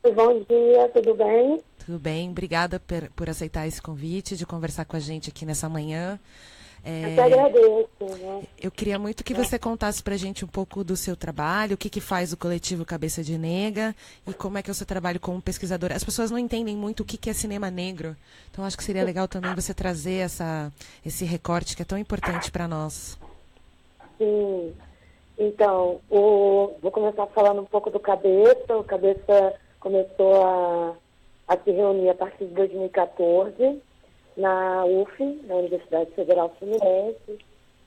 S11: Bom dia, tudo bem?
S2: Tudo bem, obrigada por aceitar esse convite de conversar com a gente aqui nessa manhã.
S11: Eu te agradeço. Né?
S2: Eu queria muito que você contasse pra gente um pouco do seu trabalho, o que faz o coletivo Cabeça de Nega e como é que é o seu trabalho como pesquisadora. As pessoas não entendem muito o que é cinema negro, então acho que seria legal também você trazer esse recorte que é tão importante para nós.
S11: Sim, então, vou começar falando um pouco do Cabeça. O Cabeça começou a se reunir a partir de 2014, na UF, na Universidade Federal Fluminense.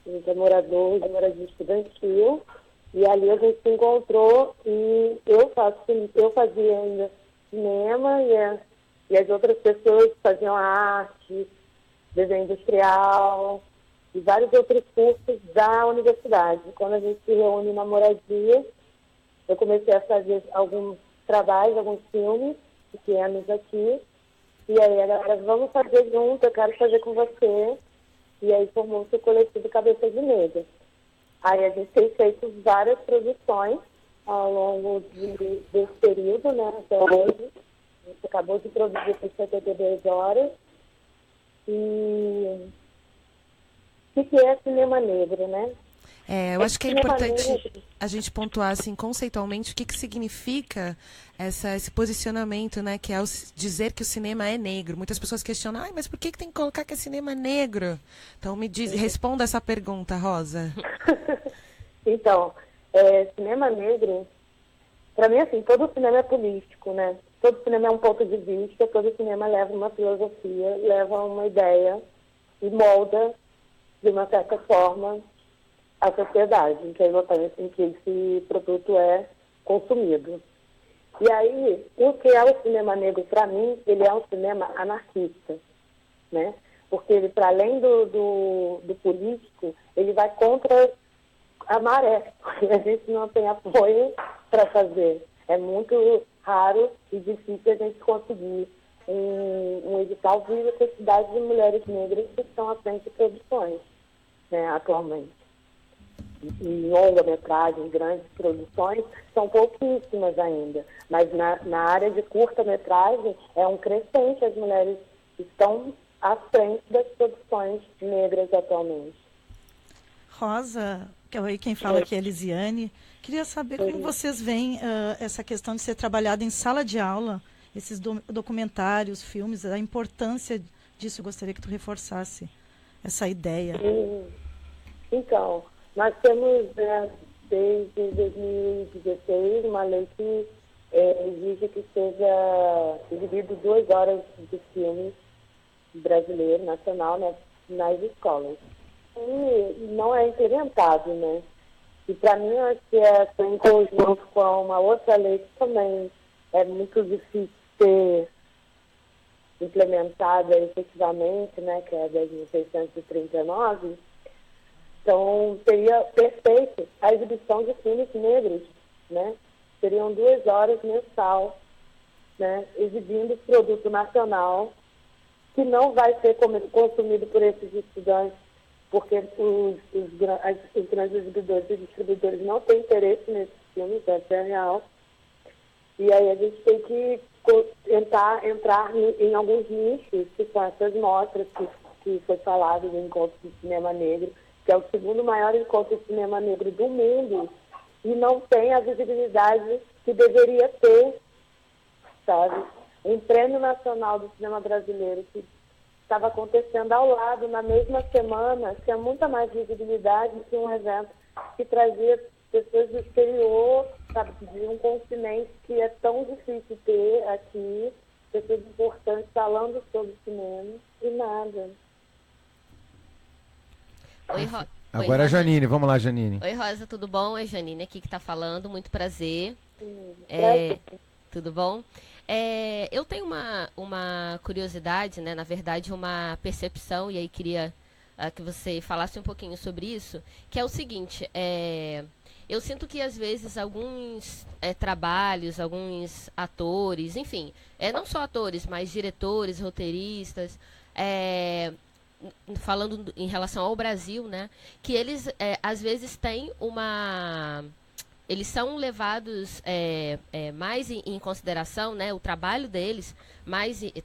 S11: A gente é morador e moradia estudantil. E ali a gente se encontrou e eu fazia ainda cinema e as outras pessoas faziam arte, desenho industrial e vários outros cursos da universidade. Quando a gente se reúne na moradia, eu comecei a fazer alguns trabalhos, alguns filmes pequenos aqui. E aí a galera, vamos fazer junto, eu quero fazer com você. E aí formou-se o coletivo Cabeça de Nega. Aí a gente tem feito várias produções ao longo desse período, né, até hoje. A gente acabou de produzir por 72 horas. E o que é cinema negro, né?
S2: Eu acho que é importante a gente pontuar, assim, conceitualmente, o que significa esse posicionamento, né, que é dizer que o cinema é negro. Muitas pessoas questionam, mas por que tem que colocar que é cinema negro? Então, responda essa pergunta, Rosa.
S11: Então, cinema negro, para mim, assim, todo cinema é político, né? Todo cinema é um ponto de vista, todo cinema leva uma filosofia, leva uma ideia e molda, de uma certa forma, a sociedade, que é exatamente em que esse produto é consumido. E aí, o que é o cinema negro, para mim, ele é um cinema anarquista, né? Porque ele, para além do político, ele vai contra a maré, porque a gente não tem apoio para fazer. É muito raro e difícil a gente conseguir um edital vivo a quantidade de mulheres negras que estão à frente de produções, né, atualmente. Em longa-metragem, grandes produções, são pouquíssimas ainda. Mas na área de curta-metragem é um crescente, as mulheres estão à frente das produções negras atualmente.
S3: Rosa, que é quem fala aqui é a Lisiane, queria saber como vocês veem essa questão de ser trabalhada em sala de aula, esses documentários, filmes, a importância disso. Eu gostaria que tu reforçasse essa ideia.
S11: Então, nós temos, desde 2016, uma lei que exige que seja exibido 2 horas de filme brasileiro, nacional, né, nas escolas. E não é implementado, né? E para mim, eu acho que em conjunto com uma outra lei que também é muito difícil ser implementada efetivamente, né, que é a 10.639. Então, seria perfeito a exibição de filmes negros, né? Seriam 2 horas mensal né, exibindo produto nacional que não vai ser consumido por esses estudantes, porque os grandes exibidores e distribuidores não têm interesse nesses filmes, essa é real. E aí a gente tem que entrar em alguns nichos, que são essas mostras que foi falado do Encontro de Cinema Negro, que é o segundo maior encontro de cinema negro do mundo, e não tem a visibilidade que deveria ter, sabe? Um prêmio nacional do cinema brasileiro que estava acontecendo ao lado, na mesma semana, tinha muita mais visibilidade que um evento que trazia pessoas do exterior, sabe, de um continente que é tão difícil ter aqui, pessoas importantes falando sobre cinema, e nada.
S4: Oi,
S1: Agora é a Janine, vamos lá, Janine.
S4: Oi, Rosa, tudo bom? É Janine aqui que está falando, muito prazer. Tudo bom? Eu tenho uma curiosidade, né? Na verdade, uma percepção, e aí queria que você falasse um pouquinho sobre isso, que é o seguinte, eu sinto que às vezes alguns trabalhos, alguns atores, enfim, não só atores, mas diretores, roteiristas, falando em relação ao Brasil, né, que eles às vezes têm eles são levados mais em consideração, né, o trabalho deles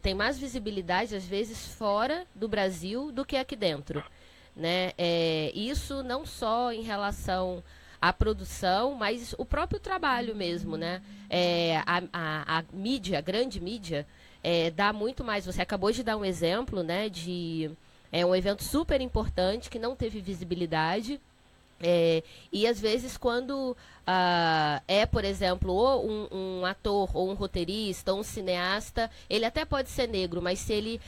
S4: tem mais visibilidade às vezes fora do Brasil do que aqui dentro, né? Isso não só em relação à produção, mas o próprio trabalho mesmo, né? A mídia, a grande mídia, dá muito mais. Você acabou de dar um exemplo, né, de um evento super importante que não teve visibilidade. E às vezes quando por exemplo, ou um ator, ou um roteirista, ou um cineasta, ele até pode ser negro, mas se ele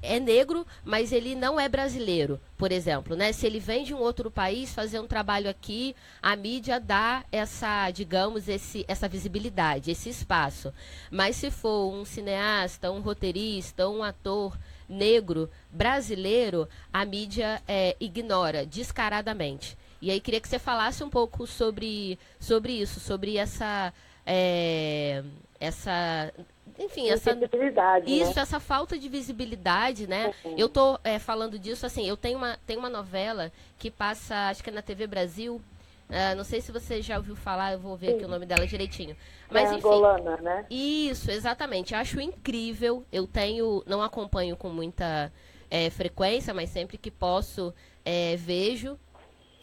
S4: é negro, mas ele não é brasileiro, por exemplo, né? Se ele vem de um outro país fazer um trabalho aqui, a mídia dá essa visibilidade, esse espaço. Mas se for um cineasta, um roteirista, um ator negro, brasileiro, a mídia ignora descaradamente. E aí queria que você falasse um pouco sobre isso, sobre essa enfim, essa falta de visibilidade, né? Eu tô falando disso, assim, eu tenho uma novela que passa, acho que é na TV Brasil, não sei se você já ouviu falar, eu vou ver aqui o nome dela direitinho. Mas enfim,
S11: angolana, né?
S4: Isso, exatamente. Acho incrível. Eu não acompanho com muita frequência, mas sempre que posso vejo.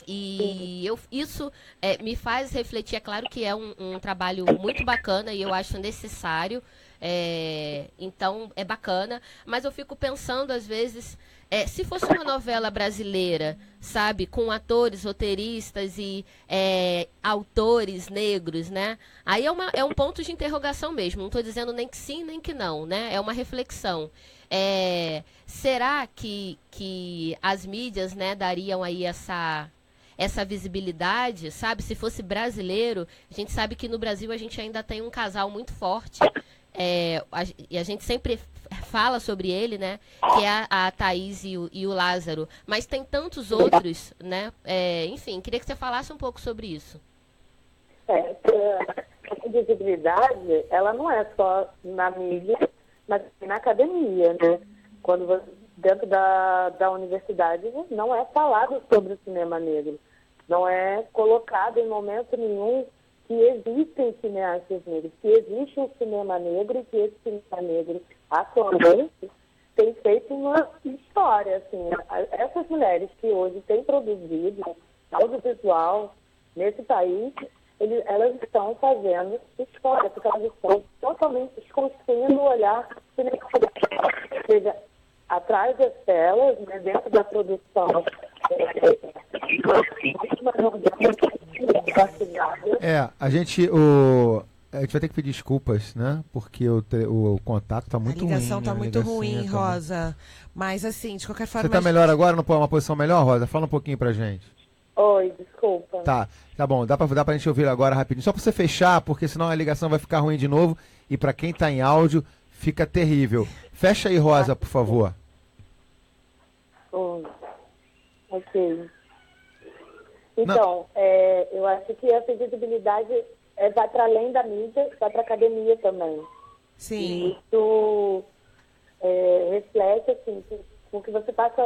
S4: E isso me faz refletir. É claro que é um trabalho muito bacana e eu acho necessário. Então é bacana, mas eu fico pensando às vezes, se fosse uma novela brasileira, sabe, com atores, roteiristas e autores negros, né? Aí é um ponto de interrogação mesmo. Não estou dizendo nem que sim, nem que não, né? É uma reflexão. Será que as mídias, né, dariam aí essa visibilidade, sabe? Se fosse brasileiro, a gente sabe que no Brasil a gente ainda tem um casal muito forte, e a gente sempre fala sobre ele, né? Que é a Thaís e o Lázaro. Mas tem tantos outros, né? Enfim, queria que você falasse um pouco sobre isso.
S11: A visibilidade, ela não é só na mídia, mas na academia, né? Quando dentro da universidade não é falado sobre o cinema negro. Não é colocado em momento nenhum que existem cineastas negros, que existe um cinema negro e que esse cinema negro atualmente tem feito uma história. Assim, essas mulheres que hoje têm produzido audiovisual nesse país, elas estão fazendo história, porque elas estão totalmente desconstruindo o olhar cinematográfico, ou seja, atrás das telas, né, dentro da produção.
S1: A gente vai ter que pedir desculpas, né? Porque o contato tá muito ruim.
S2: A ligação tá muito ruim, Rosa. Mas assim, de qualquer forma...
S1: Você tá melhor agora? Não pode uma posição melhor, Rosa? Fala um pouquinho pra gente.
S11: Oi, desculpa.
S1: Tá bom. Dá pra gente ouvir agora rapidinho. Só pra você fechar, porque senão a ligação vai ficar ruim de novo. E pra quem tá em áudio, fica terrível. Fecha aí, Rosa, por favor.
S11: Ok. Então, eu acho que essa visibilidade vai para além da mídia, vai para a academia também.
S2: Sim.
S11: E isso reflete, assim, com que você passa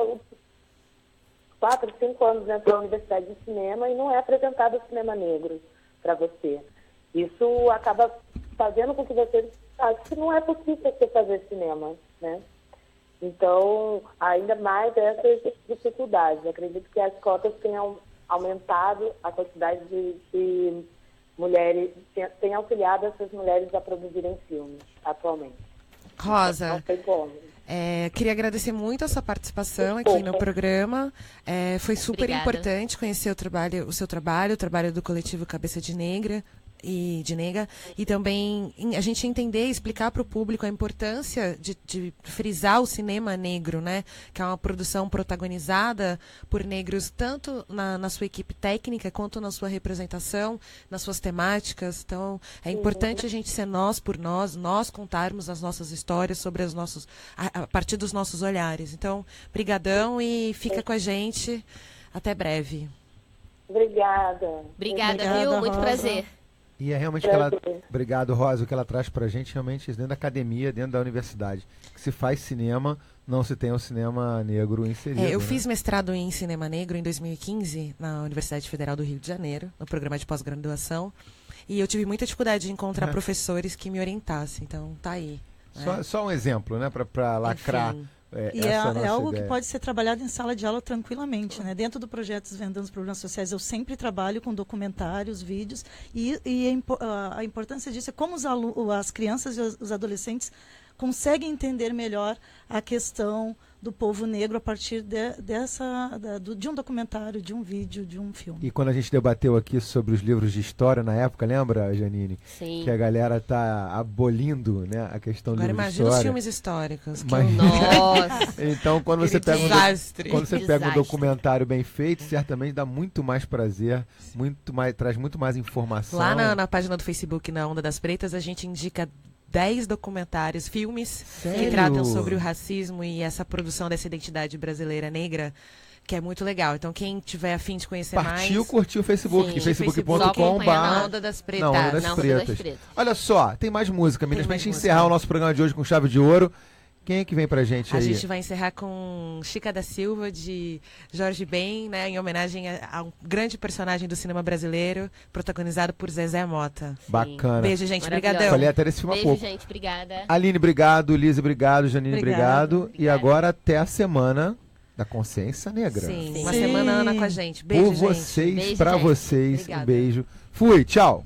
S11: 4, 5 anos dentro da Universidade de Cinema e não é apresentado o cinema negro para você. Isso acaba fazendo com que você ache que não é possível você fazer cinema, né? Então, ainda mais essas dificuldades. Eu acredito que as cotas tenham aumentado a quantidade de mulheres, tem auxiliado essas mulheres a produzirem filmes atualmente.
S2: Rosa,
S11: não sei como.
S2: Queria agradecer muito a sua participação aqui no programa. Foi super importante conhecer o seu trabalho, o trabalho do coletivo Cabeça de Nega, e também a gente entender e explicar para o público a importância de frisar o cinema negro, né? Que é uma produção protagonizada por negros tanto na sua equipe técnica quanto na sua representação, nas suas temáticas. Então, é importante a gente ser nós por nós contarmos as nossas histórias sobre a partir dos nossos olhares. Então, brigadão e fica com a gente. Até breve.
S11: Obrigada,
S4: viu? Muito
S3: Rosa.
S4: prazer.
S1: E é realmente que ela... Obrigado, Rosa. O que ela traz pra gente realmente dentro da academia, dentro da universidade. Que se faz cinema, não se tem o cinema negro inserido.
S2: Eu
S1: né?
S2: fiz mestrado em cinema negro em 2015 na Universidade Federal do Rio de Janeiro, no programa de pós-graduação. E eu tive muita dificuldade de encontrar professores que me orientassem. Então, tá aí.
S1: Só um exemplo, né? Pra lacrar.
S2: Enfim.
S3: É algo que pode ser trabalhado em sala de aula tranquilamente, né? Dentro do projeto Desvendando os Problemas Sociais, eu sempre trabalho com documentários, vídeos, e a importância disso é como as crianças e os adolescentes conseguem entender melhor a questão do povo negro a partir de um documentário, de um vídeo, de um filme.
S1: E quando a gente debateu aqui sobre os livros de história na época, lembra, Janine?
S4: Sim.
S1: Que a galera tá abolindo, né, a questão do livro de história.
S2: Agora imagina os filmes históricos.
S4: Nossa!
S1: Então, quando você pega um
S4: Desastre.
S1: documentário bem feito, certamente dá muito mais prazer, traz muito mais informação.
S2: Lá na página do Facebook, na Onda das Pretas, a gente indica 10 documentários, filmes
S1: Sério?
S2: que tratam sobre o racismo e essa produção dessa identidade brasileira negra, que é muito legal. Então, quem tiver a fim de conhecer
S1: Curtiu o Facebook, facebook.com/.
S2: Na Onda das Pretas.
S1: Na Onda das Pretas. Olha só, tem mais música, meninas, pra gente encerrar o nosso programa de hoje com chave de ouro. Quem é que vem pra gente aí?
S2: A gente vai encerrar com Chica da Silva, de Jorge Ben, né, em homenagem a um grande personagem do cinema brasileiro, protagonizado por Zezé Mota.
S1: Bacana.
S2: Beijo, gente. Obrigadão.
S1: Falei até desse filme há pouco.
S4: Beijo, gente. Obrigada.
S1: Aline, obrigado. Lise, obrigado. Janine, obrigado. E agora até a Semana da Consciência Negra.
S2: Sim. Uma semana Ana com a gente. Beijo,
S1: por
S2: gente.
S1: vocês,
S4: Beijo,
S1: pra
S4: gente.
S1: vocês.
S2: Obrigada.
S1: Um beijo. Fui, tchau.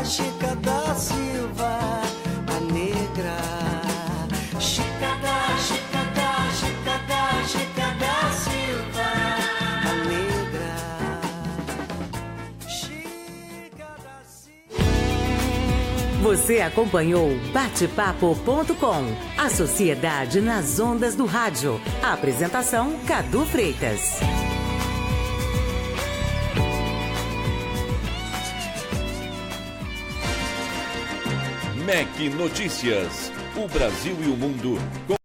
S12: Chica da Silva, a negra. Chica da Silva, a negra. Chica da Silva.
S5: Você acompanhou Batepapo.com, a sociedade nas ondas do rádio. A apresentação, Cadu Freitas.
S13: MEC Notícias. O Brasil e o mundo com